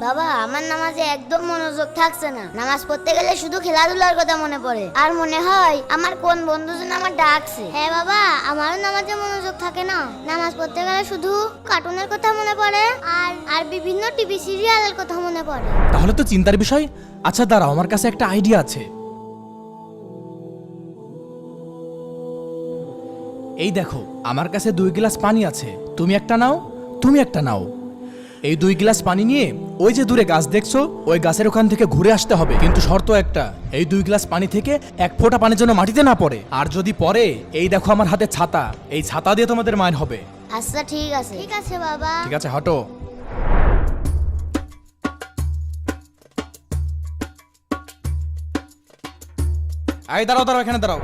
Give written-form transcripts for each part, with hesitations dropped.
বাবা, আমার নামাজে একদম মনোযোগ থাকছে না। নামাজ পড়তে গেলে শুধু খেলাধুলার কথা মনে পড়ে, আর মনে হয় আমার কোন বন্ধু যেন আমার ডাকছে। হ্যাঁ বাবা, আমারও নামাজে মনোযোগ থাকে না। নামাজ পড়তে গেলে শুধু কার্টুনের কথা মনে পড়ে আর বিভিন্ন টিভি সিরিয়ালের কথা মনে পড়ে। তাহলে তো চিন্তার বিষয়। আচ্ছা দাঁড়াও, আমার কাছে একটা আইডিয়া আছে। এই দেখো, আমার কাছে 2 গ্লাস পানি আছে। তুমি একটা নাও, তুমি একটা নাও। এই 2 গ্লাস পানি নিয়ে ওই যে দূরে গাছ দেখছো, ওই গাছের ওখান থেকে ঘুরে আসতে হবে। কিন্তু শর্ত একটা, এই 2 গ্লাস পানি থেকে 1 ফোঁটা পানি যেন মাটিতে না পড়ে। আর যদি পড়ে, এই দেখো আমার হাতে ছাতা, এই ছাতা দিয়ে তোমাদের মায়ের হবে। আচ্ছা ঠিক আছে। ঠিক আছে বাবা। ঠিক আছে, হটো। এই দাঁড়াও দাঁড়াও, এখানে দাঁড়াও।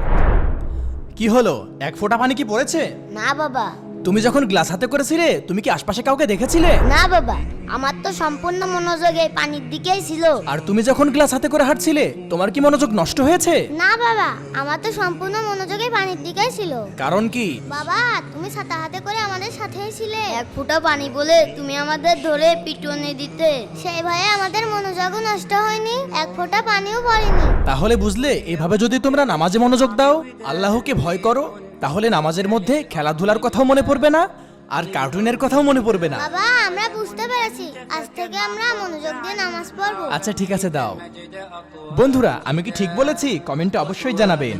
কি হলো, 1 ফোঁটা পানি কি পড়েছে? না বাবা। তুমি যখন গ্লাস হাতে করেছিলে, তুমি কি আশপাশে কাউকে দেখেছিলে? না বাবা, আমার তো সম্পূর্ণ মনোযোগ এই পানির দিকেই ছিল। আর তুমি যখন গ্লাস হাতে করে হাঁটছিলে, তোমার কি মনোযোগ নষ্ট হয়েছে? না বাবা, আমার তো সম্পূর্ণ মনোযোগ এই পানির দিকেই ছিল। কারণ কি? বাবা, তুমি ছাতা হাতে করে আমাদের সাথেই ছিলে। 1 ফোঁটা পানি বলে তুমি আমাদের ধরে পিটুনি দিতে, সেই ভয়ে আমাদের মনোযোগও নষ্ট হয়নি, 1 ফোঁটা পানিও পড়েনি। তাহলে বুঝলে, এভাবে যদি তোমরা নামাজে মনোযোগ দাও, আল্লাহকে ভয় করো, তাহলে নামাজের মধ্যে খেলাধুলার কথাও মনে পড়বে না, আর কার্টুনের কথাও মনে পড়বে না। বাবা, আমরা বুঝতে পেরেছি, আজ থেকে আমরা মনোযোগ দিয়ে নামাজ পড়বো। আচ্ছা ঠিক আছে, দাও। বন্ধুরা, আমি কি ঠিক বলেছি? কমেন্টে অবশ্যই জানাবেন।